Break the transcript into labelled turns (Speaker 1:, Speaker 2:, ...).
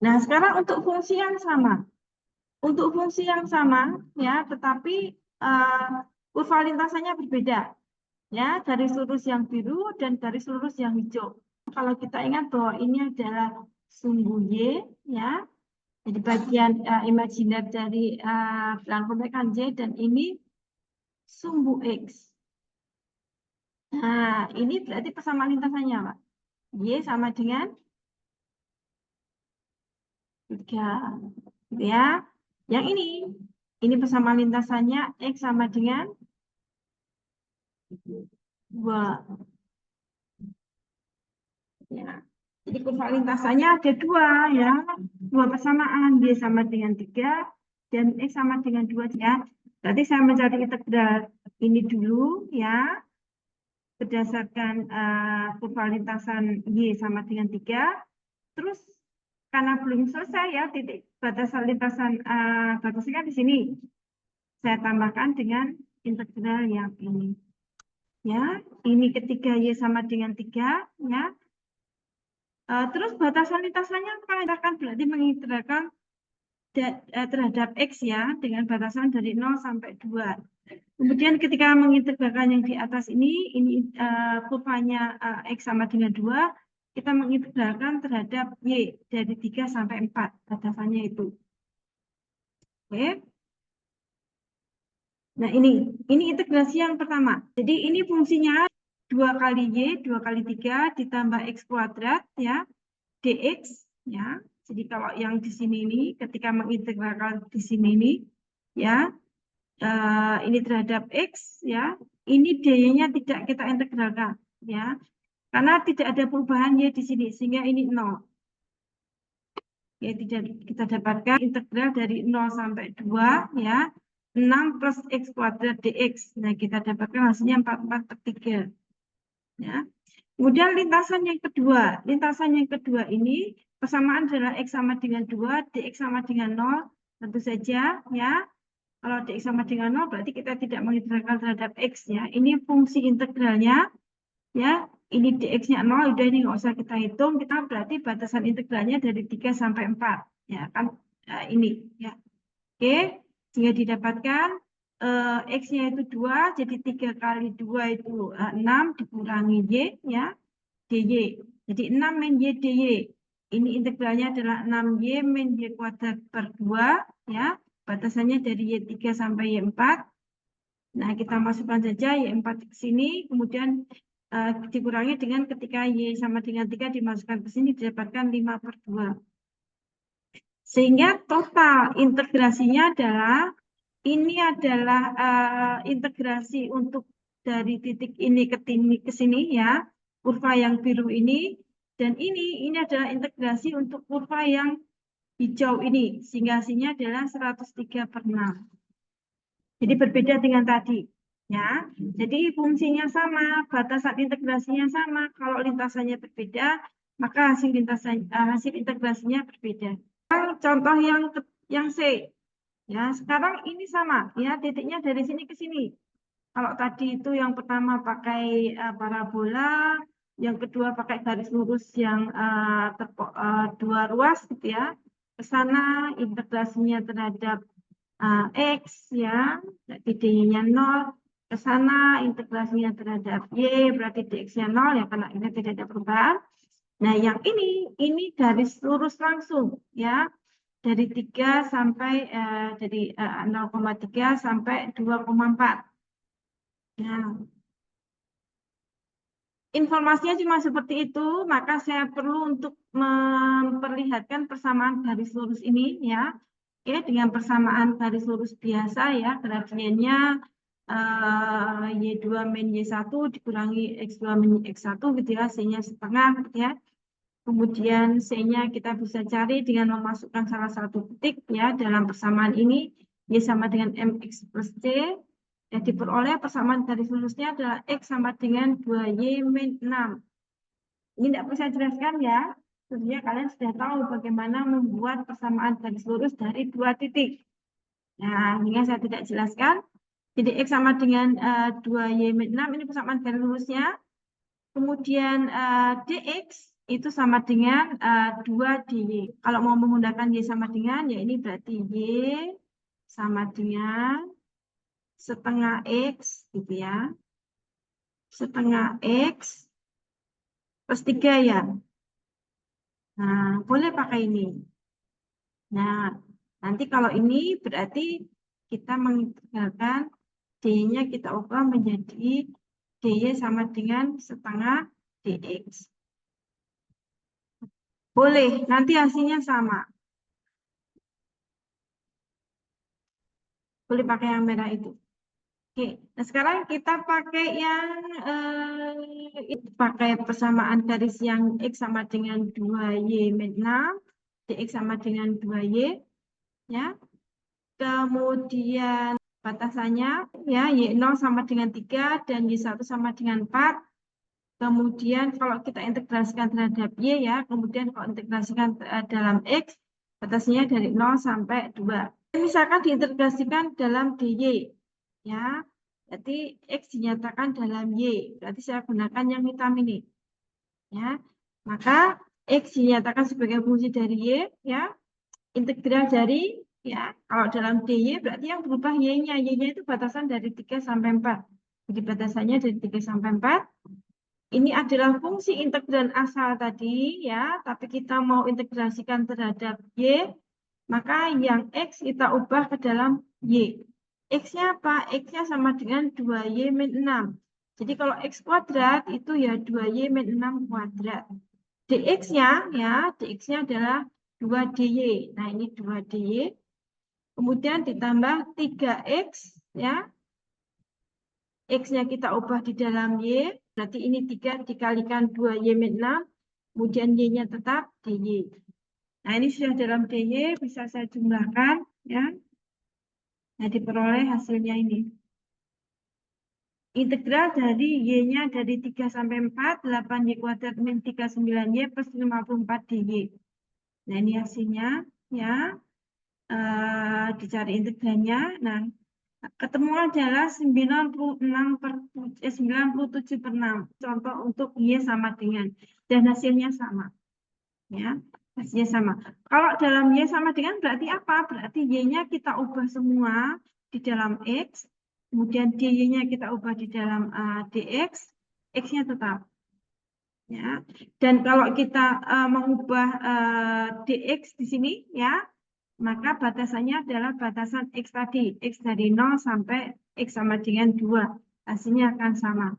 Speaker 1: Nah, sekarang untuk fungsi yang sama. Untuk fungsi yang sama, ya, tetapi kurva lintasannya berbeda. Ya, garis lurus yang biru dan garis lurus yang hijau. Kalau kita ingat bahwa ini adalah sumbu Y, ya, jadi bagian imajiner dari bilangan konvekan Y, dan ini sumbu X. Nah, ini berarti persamaan lintasannya, Pak. Y sama dengan 3. Gitu ya. Yang ini persamaan lintasannya X sama dengan 2. Ya. Jadi kurva lintasannya ada 2 ya. 2 persamaan, Y sama dengan 3 dan X sama dengan 2 ya. Berarti saya mencari integral ini dulu ya. Berdasarkan kurva lintasan Y sama dengan 3. Terus karena belum selesai ya, titik batasan lintasan batasnya di sini. Saya tambahkan dengan integral yang ini. Ya, ini ketika Y sama dengan 3 ya. Terus batasan lintasannya akan berarti mengintegralkan terhadap X ya, dengan batasan dari 0 sampai 2. Kemudian ketika mengintegralkan yang di atas ini kurvanya X sama dengan 2, kita mengintegralkan terhadap Y dari 3 sampai 4, batasannya itu. Oke. Nah, ini integrasi yang pertama. Jadi ini fungsinya 2 kali Y, 2 kali 3 ditambah X kuadrat ya, dx ya. Jadi kalau yang di sini ini ketika mengintegralkan di sini ini ya, ini terhadap X ya, ini dy-nya tidak kita integralkan ya. Karena tidak ada perubahan Y di sini sehingga ini 0. Ya, tidak kita dapatkan integral dari 0 sampai 2 ya. 6 plus X kuadrat dx. Nah, kita dapatkan hasilnya 44/3. Ya. Kemudian lintasan yang kedua. Lintasan yang kedua ini persamaan adalah X sama dengan 2, dx sama dengan 0. Tentu saja ya. Kalau dx sama dengan 0 berarti kita tidak mengintegralkan terhadap X ya. Ini fungsi integralnya ya. Ini dx-nya 0, udah ini nggak usah kita hitung. Kita berarti batasan integralnya dari 3 sampai 4. Ya kan ini ya. Oke, sehingga didapatkan X-nya itu 2, jadi 3 kali 2 itu 6 dikurangi Y ya, dy. Jadi 6 min Y dy. Ini integralnya adalah 6Y min Y kuadrat per 2 ya. Batasannya dari Y3 sampai Y4. Nah, kita masukkan saja Y4 ke sini, kemudian dikurangi dengan ketika Y sama dengan 3 dimasukkan ke sini didapatkan 5/2. Sehingga total integrasinya adalah ini adalah integrasi untuk dari titik ini ke sini ya, kurva yang biru ini, dan ini adalah integrasi untuk kurva yang hijau ini, sehingga hasilnya adalah 103/6. Jadi berbeda dengan tadi ya. Jadi fungsinya sama, batasan integrasinya sama. Kalau lintasannya berbeda, maka hasil integrasinya berbeda. Contoh yang C. Ya, sekarang ini sama ya, titiknya dari sini ke sini. Kalau tadi itu yang pertama pakai parabola, yang kedua pakai garis lurus yang 2 ruas gitu ya. Ke sana integrasinya terhadap X ya, berarti D-nya 0. Ke sana integrasinya terhadap Y, berarti dx-nya 0 ya, karena ini tidak ada perubahan. Nah, yang ini garis lurus langsung ya. Dari 3 sampai dari 0,3 sampai 2,4. Nah, informasinya cuma seperti itu, maka saya perlu untuk memperlihatkan persamaan garis lurus ini ya. Oke, dengan persamaan garis lurus biasa ya, gradiennya Y2 min Y1 dikurangi X2 min X1 gitu ya, C-nya setengah gitu ya. Kemudian C-nya kita bisa cari dengan memasukkan salah satu titik ya dalam persamaan ini, Y sama dengan MX plus C. Ya, diperoleh persamaan garis lurusnya adalah X sama dengan 2Y min 6. Ini tidak perlu saya jelaskan ya. Tentunya kalian sudah tahu bagaimana membuat persamaan garis lurus dari 2 titik. Nah, ini saya tidak jelaskan. Jadi X sama dengan 2Y min 6, ini persamaan garis lurusnya. Kemudian dx itu sama dengan 2 dy. Kalau mau menggunakan y sama dengan, ya ini berarti y sama dengan setengah x, gitu ya. Setengah x plus 3 ya. Nah, boleh pakai ini. Nah, nanti kalau ini berarti kita mengintegralkan d-nya kita ubah menjadi dy sama dengan setengah dx. Boleh, nanti hasilnya sama. Boleh pakai yang merah itu. Oke, nah sekarang kita pakai yang pakai persamaan garis yang x sama dengan 2y min 6, dx sama dengan 2y, ya. Kemudian batasannya ya y0 sama dengan 3 dan y1 sama dengan 4. Kemudian kalau kita integrasikan terhadap y ya, kemudian kalau integrasikan dalam x, batasnya dari 0 sampai 2. Misalkan diintegrasikan dalam dy, ya, berarti x dinyatakan dalam y, berarti saya gunakan yang hitam ini, ya. Maka x dinyatakan sebagai fungsi dari y, ya, integral dari, ya, kalau dalam dy berarti yang berubah y-nya, y-nya itu batasan dari 3 sampai 4. Jadi batasannya dari 3 sampai 4. Ini adalah fungsi integral asal tadi, ya, tapi kita mau integrasikan terhadap y, maka yang x kita ubah ke dalam y. X-nya apa? X-nya sama dengan 2y min 6. Jadi kalau x kuadrat itu ya 2y min 6 kuadrat. Dx-nya ya, dx-nya adalah 2 dy. Nah, ini 2 dy. Kemudian ditambah 3x, ya. X-nya kita ubah di dalam y, berarti ini 3 dikalikan 2y min 6, kemudian y-nya tetap dy. Nah, ini sudah dalam dy, bisa saya jumlahkan, ya. Nah, diperoleh hasilnya ini. Integral dari y-nya dari 3 sampai 4, 8y kuadrat min 39y plus 54 dy. Nah, ini hasilnya, ya. Dicari integralnya. Nah, ketemu adalah 97/6. Contoh untuk y sama dengan. Dan hasilnya sama. Ya, hasilnya sama. Kalau dalam y sama dengan berarti apa? Berarti y-nya kita ubah semua di dalam x. Kemudian dy-nya kita ubah di dalam dx. X-nya tetap. Ya. Dan kalau kita mengubah dx di sini, ya, maka batasannya adalah batasan x tadi, x dari 0 sampai x sama dengan 2. Hasilnya akan sama.